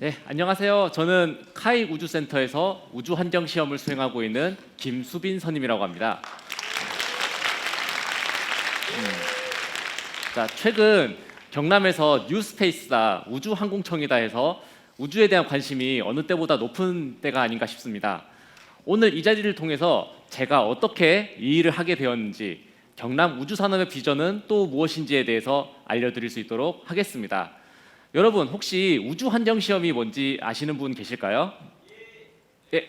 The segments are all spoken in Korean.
네, 안녕하세요. 저는 카이 우주센터에서 우주 환경 시험을 수행하고 있는 김수빈 선임이라고 합니다. 자, 최근 경남에서 뉴스페이스다, 우주항공청이다 해서 우주에 대한 관심이 어느 때보다 높은 때가 아닌가 싶습니다. 오늘 이 자리를 통해서 제가 어떻게 이 일을 하게 되었는지, 경남 우주산업의 비전은 또 무엇인지에 대해서 알려드릴 수 있도록 하겠습니다. 여러분, 혹시 우주 환경 시험이 뭔지 아시는 분 계실까요? 예.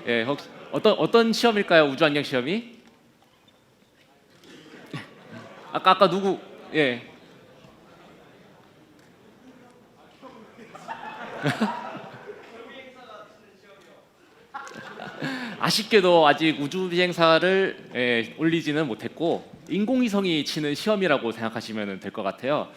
예, 혹시 어떤 시험일까요? 우주 환경 시험이? 아까 누구? 예. 아쉽게도 아직 우주 비행사를 올리지는 못했고 인공위성이 치는 시험이라고 생각하시면 될 것 같아요.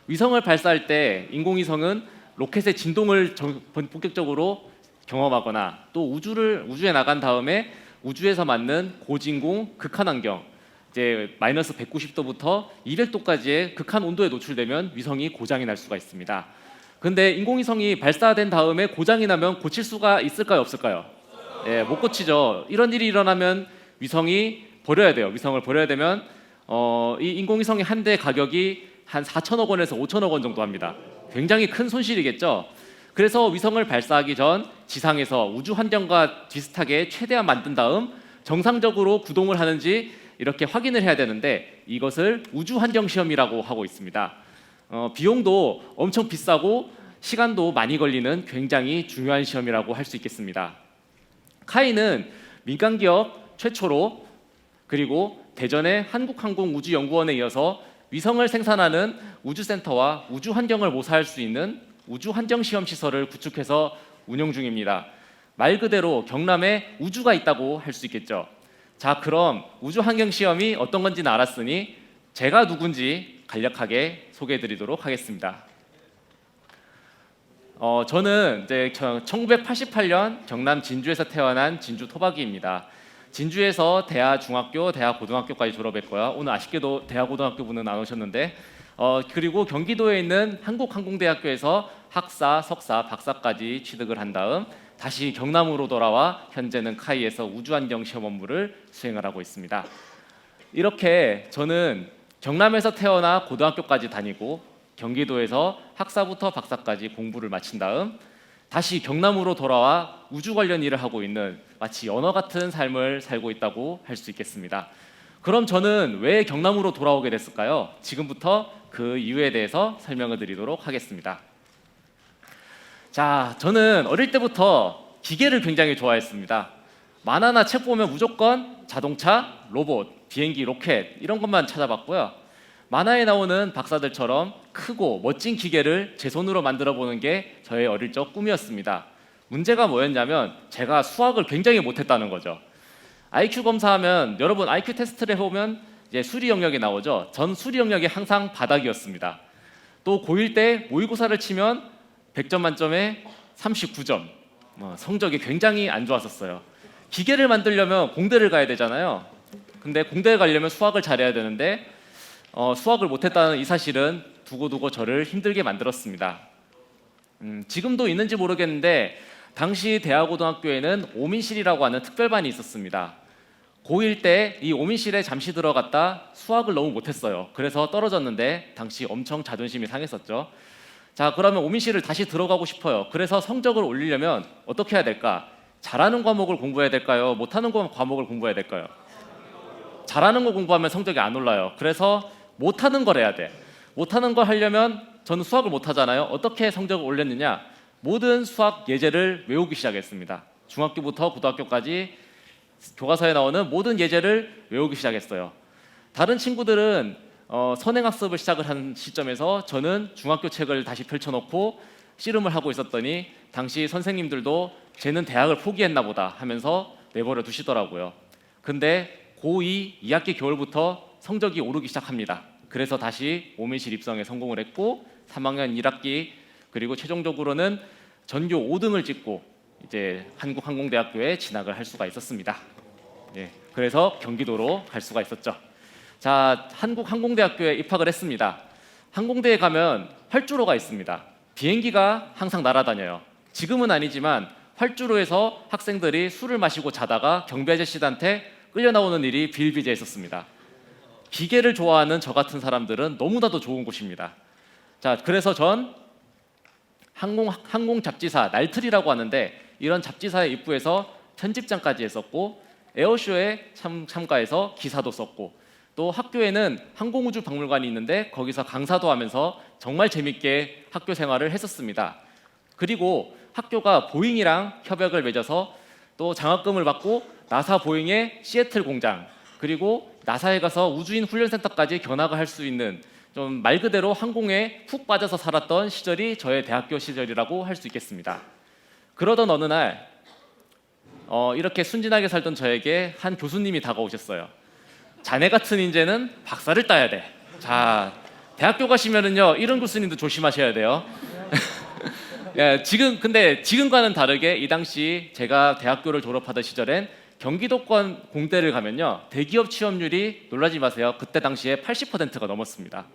위성을 발사할 때 인공위성은 로켓의 진동을 본격적으로 경험하거나 또 우주에 나간 다음에 우주에서 맞는 고진공 극한 환경, 이제 마이너스 190도부터 200도까지의 극한 온도에 노출되면 위성이 고장이 날 수가 있습니다. 근데 인공위성이 발사된 다음에 고장이 나면 고칠 수가 있을까요, 없을까요? 예, 못 고치죠. 이런 일이 일어나면 위성이 버려야 돼요. 위성을 버려야 되면 이 인공위성의 한 대 가격이 한 4천억 원에서 5천억 원 정도 합니다. 굉장히 큰 손실이겠죠. 그래서 위성을 발사하기 전 지상에서 우주 환경과 비슷하게 최대한 만든 다음 정상적으로 구동을 하는지 이렇게 확인을 해야 되는데, 이것을 우주 환경 시험이라고 하고 있습니다. 비용도 엄청 비싸고 시간도 많이 걸리는 굉장히 중요한 시험이라고 할 수 있겠습니다. 카이는 민간 기업 최초로, 그리고 대전의 한국항공우주연구원에 이어서 위성을 생산하는 우주센터와 우주 환경을 모사할 수 있는 우주 환경 시험 시설을 구축해서 운영 중입니다. 말 그대로 경남에 우주가 있다고 할 수 있겠죠. 자, 그럼 우주 환경 시험이 어떤 건지는 알았으니 제가 누군지 간략하게 소개해 드리도록 하겠습니다. 저는 이제 1988년 경남 진주에서 태어난 진주 토박이입니다. 진주에서 대하 중학교, 대하 고등학교까지 졸업했고요. 오늘 아쉽게도 대하 고등학교 분은 안 오셨는데, 그리고 경기도에 있는 한국항공대학교에서 학사, 석사, 박사까지 취득을 한 다음 다시 경남으로 돌아와 현재는 카이에서 우주환경 시험 업무를 수행을 하고 있습니다. 이렇게 저는 경남에서 태어나 고등학교까지 다니고 경기도에서 학사부터 박사까지 공부를 마친 다음 다시 경남으로 돌아와 우주 관련 일을 하고 있는 마치 연어 같은 삶을 살고 있다고 할 수 있겠습니다. 그럼 저는 왜 경남으로 돌아오게 됐을까요? 지금부터 그 이유에 대해서 설명을 드리도록 하겠습니다. 자, 저는 어릴 때부터 기계를 굉장히 좋아했습니다. 만화나 책 보면 무조건 자동차, 로봇, 비행기, 로켓 이런 것만 찾아봤고요. 만화에 나오는 박사들처럼 크고 멋진 기계를 제 손으로 만들어 보는 게 저의 어릴 적 꿈이었습니다. 문제가 뭐였냐면 제가 수학을 굉장히 못했다는 거죠. IQ 검사하면, 여러분 IQ 테스트를 해보면 이제 수리 영역이 나오죠. 전 수리 영역이 항상 바닥이었습니다. 또 고1 때 모의고사를 치면 100점 만점에 39점, 성적이 굉장히 안 좋았었어요. 기계를 만들려면 공대를 가야 되잖아요. 근데 공대에 가려면 수학을 잘해야 되는데 수학을 못했다는 이 사실은 두고두고 저를 힘들게 만들었습니다. 지금도 있는지 모르겠는데 당시 대하고등학교에는 오민실이라고 하는 특별반이 있었습니다. 고1 때 이 오민실에 잠시 들어갔다 수학을 너무 못했어요. 그래서 떨어졌는데 당시 엄청 자존심이 상했었죠. 자, 그러면 오민실을 다시 들어가고 싶어요. 그래서 성적을 올리려면 어떻게 해야 될까? 잘하는 과목을 공부해야 될까요? 못하는 과목을 공부해야 될까요? 잘하는 거 공부하면 성적이 안 올라요. 그래서 못하는 걸 해야 돼. 못하는 걸 하려면 저는 수학을 못하잖아요. 어떻게 성적을 올렸느냐? 모든 수학 예제를 외우기 시작했습니다. 중학교부터 고등학교까지 교과서에 나오는 모든 예제를 외우기 시작했어요. 다른 친구들은 선행학습을 시작을 한 시점에서 저는 중학교 책을 다시 펼쳐놓고 씨름을 하고 있었더니 당시 선생님들도 쟤는 대학을 포기했나 보다 하면서 내버려 두시더라고요. 근데 고2 2학기 겨울부터 성적이 오르기 시작합니다. 그래서 다시 오민실 입성에 성공을 했고 3학년 1학기 그리고 최종적으로는 전교 5등을 찍고 이제 한국항공대학교에 진학을 할 수가 있었습니다. 예, 그래서 경기도로 갈 수가 있었죠. 자, 한국항공대학교에 입학을 했습니다. 항공대에 가면 활주로가 있습니다. 비행기가 항상 날아다녀요. 지금은 아니지만 활주로에서 학생들이 술을 마시고 자다가 경비 아저씨한테 끌려 나오는 일이 비일비재했었습니다. 기계를 좋아하는 저 같은 사람들은 너무나도 좋은 곳입니다. 자, 그래서 전 항공 잡지사 날틀이라고 하는데 이런 잡지사의 입구에서 편집장까지 했었고 에어쇼에 참가해서 기사도 썼고 또 학교에는 항공우주박물관이 있는데 거기서 강사도 하면서 정말 재밌게 학교 생활을 했었습니다. 그리고 학교가 보잉이랑 협약을 맺어서 또 장학금을 받고 나사 보잉의 시애틀 공장 그리고 나사에 가서 우주인 훈련센터까지 견학을 할 수 있는 좀 말 그대로 항공에 푹 빠져서 살았던 시절이 저의 대학교 시절이라고 할 수 있겠습니다. 그러던 어느 날 이렇게 순진하게 살던 저에게 한 교수님이 다가오셨어요. 자네 같은 인재는 박사를 따야 돼. 자, 대학교 가시면은요 이런 교수님도 조심하셔야 돼요. 예, 근데 지금과는 다르게 이 당시 제가 대학교를 졸업하던 시절엔 경기도권 공대를 가면요 대기업 취업률이 놀라지 마세요. 그때 당시에 80%가 넘었습니다.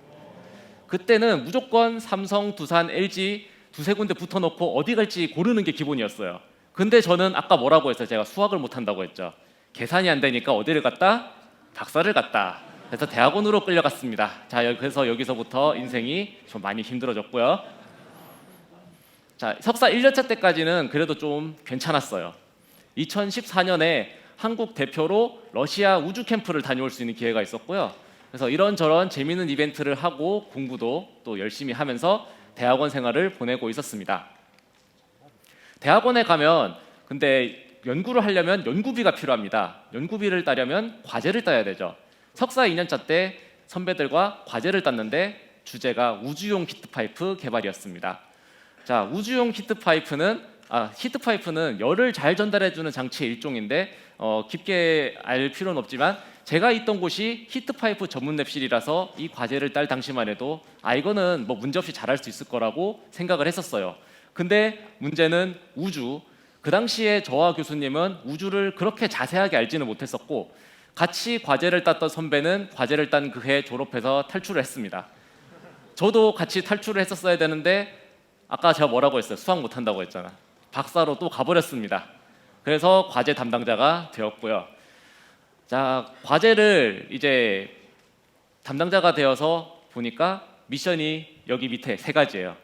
그때는 무조건 삼성, 두산, LG 두세 군데 붙어놓고 어디 갈지 고르는 게 기본이었어요. 근데 저는 아까 뭐라고 했어요? 제가 수학을 못한다고 했죠. 계산이 안 되니까 어디를 갔다? 박사를 갔다. 그래서 대학원으로 끌려갔습니다. 자, 그래서 여기서부터 인생이 좀 많이 힘들어졌고요. 자, 석사 1년차 때까지는 그래도 좀 괜찮았어요. 2014년에 한국 대표로 러시아 우주 캠프를 다녀올 수 있는 기회가 있었고요. 그래서 이런저런 재미있는 이벤트를 하고 공부도 또 열심히 하면서 대학원 생활을 보내고 있었습니다. 대학원에 가면 근데 연구를 하려면 연구비가 필요합니다. 연구비를 따려면 과제를 따야 되죠. 석사 2년차 때 선배들과 과제를 땄는데 주제가 우주용 히트파이프 개발이었습니다. 자, 우주용 히트파이프는 열을 잘 전달해주는 장치의 일종인데 깊게 알 필요는 없지만 제가 있던 곳이 히트파이프 전문 랩실이라서 이 과제를 딸 당시만 해도 이거는 뭐 문제없이 잘할 수 있을 거라고 생각을 했었어요. 근데 문제는 우주. 그 당시에 저와 교수님은 우주를 그렇게 자세하게 알지는 못했었고 같이 과제를 땄던 선배는 과제를 딴 그 해 졸업해서 탈출을 했습니다. 저도 같이 탈출을 했었어야 되는데 아까 제가 뭐라고 했어요? 수학 못한다고 했잖아. 박사로 또 가버렸습니다. 그래서 과제 담당자가 되었고요. 자, 과제를 이제 담당자가 되어서 보니까 미션이 여기 밑에 3가지예요.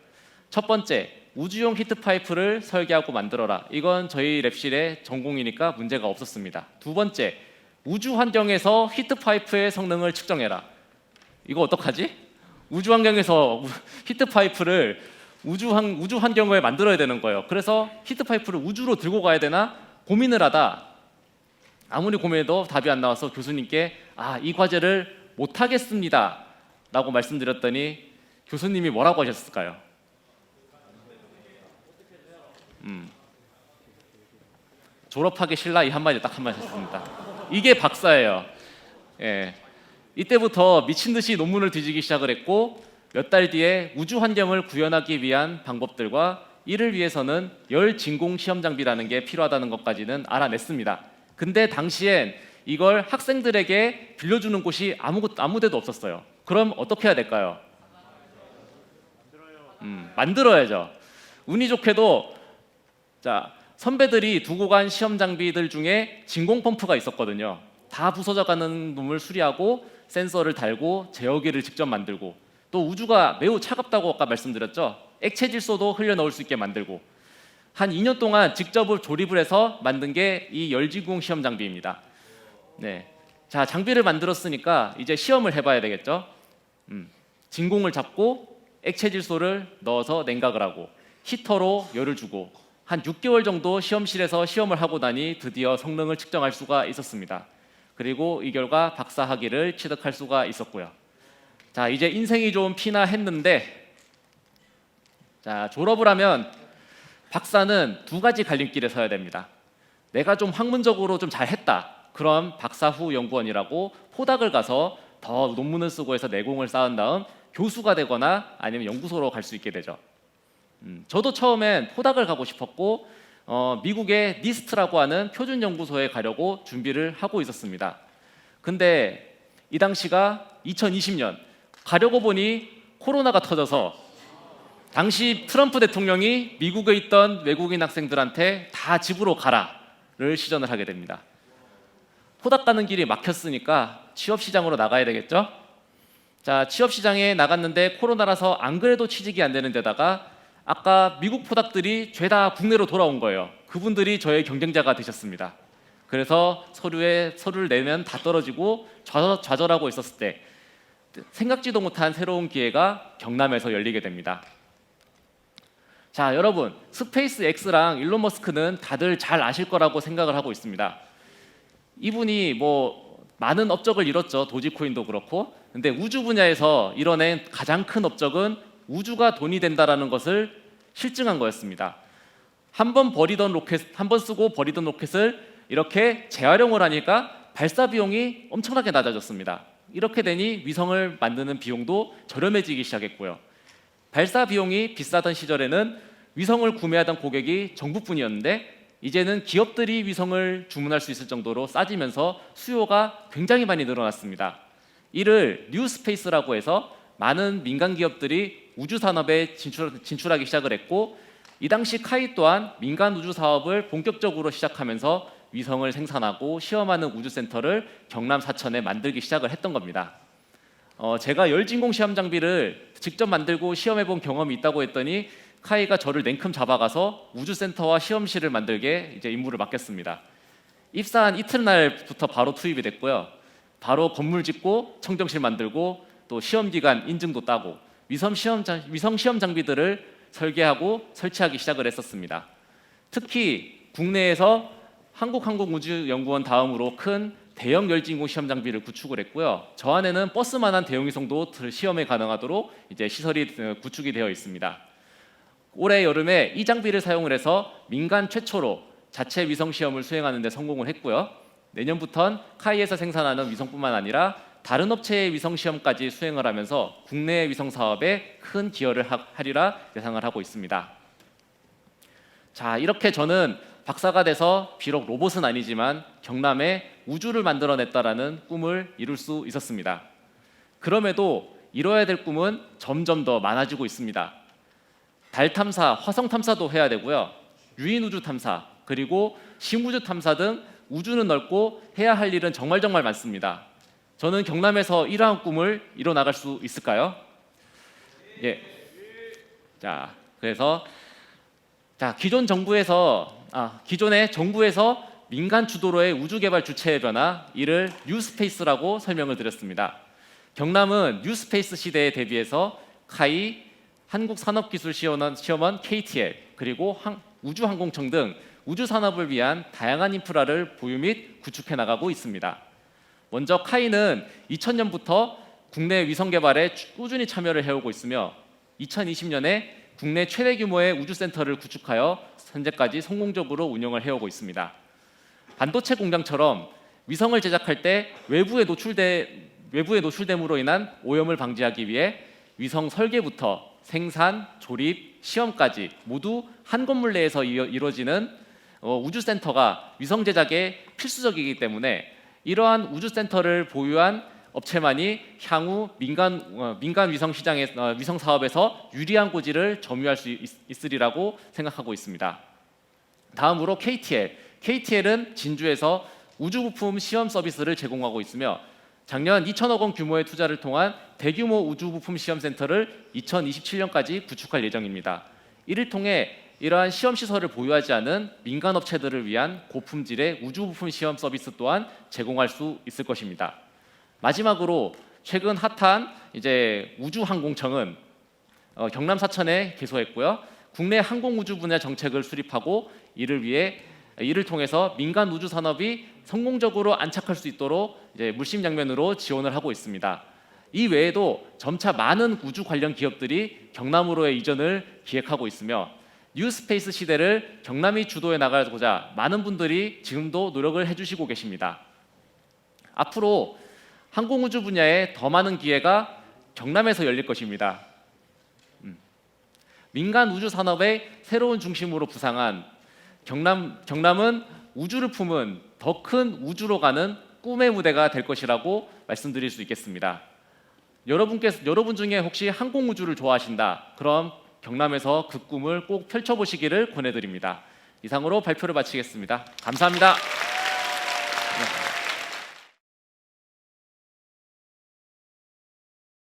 첫 번째, 우주용 히트파이프를 설계하고 만들어라. 이건 저희 랩실의 전공이니까 문제가 없었습니다. 두 번째, 우주 환경에서 히트파이프의 성능을 측정해라. 이거 어떡하지? 우주 환경에서 히트파이프를 우주 환경을 만들어야 되는 거예요. 그래서 히트파이프를 우주로 들고 가야 되나 고민을 하다 아무리 고민해도 답이 안 나와서 교수님께 이 과제를 못하겠습니다 라고 말씀드렸더니 교수님이 뭐라고 하셨을까요? 졸업하기 싫라 이 한마디 딱 한마디 했습니다. 이게 박사예요. 예. 이때부터 미친 듯이 논문을 뒤지기 시작을 했고 몇 달 뒤에 우주 환경을 구현하기 위한 방법들과 이를 위해서는 열 진공 시험 장비라는 게 필요하다는 것까지는 알아냈습니다. 근데 당시엔 이걸 학생들에게 빌려주는 곳이 아무 데도 없었어요. 그럼 어떻게 해야 될까요? 만들어야죠. 운이 좋게도 자, 선배들이 두고 간 시험 장비들 중에 진공 펌프가 있었거든요. 다 부서져가는 놈을 수리하고 센서를 달고 제어기를 직접 만들고 또 우주가 매우 차갑다고 아까 말씀드렸죠. 액체 질소도 흘려 넣을 수 있게 만들고 한 2년 동안 직접 조립을 해서 만든 게 이 열진공 시험 장비입니다. 네, 자, 장비를 만들었으니까 이제 시험을 해봐야 되겠죠. 진공을 잡고 액체 질소를 넣어서 냉각을 하고 히터로 열을 주고 한 6개월 정도 시험실에서 시험을 하고 나니 드디어 성능을 측정할 수가 있었습니다. 그리고 이 결과 박사 학위를 취득할 수가 있었고요. 자, 이제 인생이 좀 피나했는데 자, 졸업을 하면 박사는 2가지 갈림길에 서야 됩니다. 내가 좀 학문적으로 좀 잘했다. 그럼 박사 후 연구원이라고 포닥을 가서 더 논문을 쓰고 해서 내공을 쌓은 다음 교수가 되거나 아니면 연구소로 갈 수 있게 되죠. 저도 처음엔 포닥을 가고 싶었고 미국의 니스트라고 하는 표준 연구소에 가려고 준비를 하고 있었습니다. 근데 이 당시가 2020년 가려고 보니 코로나가 터져서 당시 트럼프 대통령이 미국에 있던 외국인 학생들한테 다 집으로 가라를 시전을 하게 됩니다. 호닥 가는 길이 막혔으니까 취업 시장으로 나가야 되겠죠? 자, 취업 시장에 나갔는데 코로나라서 안 그래도 취직이 안 되는 데다가 아까 미국 포닥들이 죄다 국내로 돌아온 거예요. 그분들이 저의 경쟁자가 되셨습니다. 그래서 서류를 내면 다 떨어지고 좌절하고 있었을 때 생각지도 못한 새로운 기회가 경남에서 열리게 됩니다. 자, 여러분, 스페이스 X랑 일론 머스크는 다들 잘 아실 거라고 생각을 하고 있습니다. 이분이 많은 업적을 이뤘죠. 도지코인도 그렇고. 근데 우주 분야에서 이뤄낸 가장 큰 업적은 우주가 돈이 된다라는 것을 실증한 거였습니다. 한 번 쓰고 버리던 로켓을 이렇게 재활용을 하니까 발사 비용이 엄청나게 낮아졌습니다. 이렇게 되니 위성을 만드는 비용도 저렴해지기 시작했고요. 발사 비용이 비싸던 시절에는 위성을 구매하던 고객이 정부뿐이었는데 이제는 기업들이 위성을 주문할 수 있을 정도로 싸지면서 수요가 굉장히 많이 늘어났습니다. 이를 뉴스페이스라고 해서 많은 민간 기업들이 우주 산업에 진출하기 시작을 했고, 이 당시 카이 또한 민간 우주 사업을 본격적으로 시작하면서 위성을 생산하고 시험하는 우주센터를 경남 사천에 만들기 시작을 했던 겁니다. 제가 열진공 시험 장비를 직접 만들고 시험해 본 경험이 있다고 했더니 카이가 저를 냉큼 잡아가서 우주센터와 시험실을 만들게 이제 임무를 맡겼습니다. 입사한 이튿날부터 바로 투입이 됐고요. 바로 건물 짓고 청정실 만들고 또 시험 기간 인증도 따고 위성 시험 장비들을 설계하고 설치하기 시작을 했었습니다. 특히 국내에서 한국항공우주연구원 다음으로 큰 대형 열진공 시험 장비를 구축을 했고요. 저 안에는 버스만한 대형 위성도 시험에 가능하도록 이제 시설이 구축이 되어 있습니다. 올해 여름에 이 장비를 사용을 해서 민간 최초로 자체 위성 시험을 수행하는 데 성공을 했고요. 내년부터는 카이에서 생산하는 위성뿐만 아니라 다른 업체의 위성 시험까지 수행을 하면서 국내 위성 사업에 큰 기여를 하리라 예상을 하고 있습니다. 자, 이렇게 저는 박사가 돼서 비록 로봇은 아니지만 경남에 우주를 만들어냈다라는 꿈을 이룰 수 있었습니다. 그럼에도 이뤄야 될 꿈은 점점 더 많아지고 있습니다. 달 탐사, 화성 탐사도 해야 되고요. 유인 우주 탐사, 그리고 심우주 탐사 등 우주는 넓고 해야 할 일은 정말 많습니다. 저는 경남에서 이러한 꿈을 이뤄 나갈 수 있을까요? 예. 자, 그래서 기존의 정부에서 민간 주도로의 우주 개발 주체의 변화, 이를 뉴스페이스라고 설명을 드렸습니다. 경남은 뉴스페이스 시대에 대비해서 카이, 한국산업기술시험원 KTL, 그리고 우주항공청 등 우주 산업을 위한 다양한 인프라를 보유 및 구축해 나가고 있습니다. 먼저 카이는 2000년부터 국내 위성 개발에 꾸준히 참여를 해오고 있으며 2020년에 국내 최대 규모의 우주센터를 구축하여 현재까지 성공적으로 운영을 해오고 있습니다. 반도체 공장처럼 위성을 제작할 때 외부에 노출됨으로 인한 오염을 방지하기 위해 위성 설계부터 생산, 조립, 시험까지 모두 한 건물 내에서 이루어지는 우주센터가 위성 제작에 필수적이기 때문에 이러한 우주센터를 보유한 업체만이 향후 민간 위성 시장의 위성 사업에서 유리한 고지를 점유할 수 있으리라고 생각하고 있습니다. 다음으로 KTL은 진주에서 우주 부품 시험 서비스를 제공하고 있으며 작년 2천억 원 규모의 투자를 통한 대규모 우주 부품 시험 센터를 2027년까지 구축할 예정입니다. 이를 통해 이러한 시험 시설을 보유하지 않은 민간 업체들을 위한 고품질의 우주 부품 시험 서비스 또한 제공할 수 있을 것입니다. 마지막으로 최근 핫한 우주항공청은 경남 사천에 개소했고요. 국내 항공우주 분야 정책을 수립하고 이를 통해서 민간 우주 산업이 성공적으로 안착할 수 있도록 물심양면으로 지원을 하고 있습니다. 이 외에도 점차 많은 우주 관련 기업들이 경남으로의 이전을 기획하고 있으며 뉴스페이스 시대를 경남이 주도해 나가고자 많은 분들이 지금도 노력을 해주시고 계십니다. 앞으로 항공우주 분야에 더 많은 기회가 경남에서 열릴 것입니다. 민간 우주 산업의 새로운 중심으로 부상한 경남은 우주를 품은 더 큰 우주로 가는 꿈의 무대가 될 것이라고 말씀드릴 수 있겠습니다. 여러분 중에 혹시 항공우주를 좋아하신다, 그럼 경남에서 그 꿈을 꼭 펼쳐보시기를 권해드립니다. 이상으로 발표를 마치겠습니다. 감사합니다.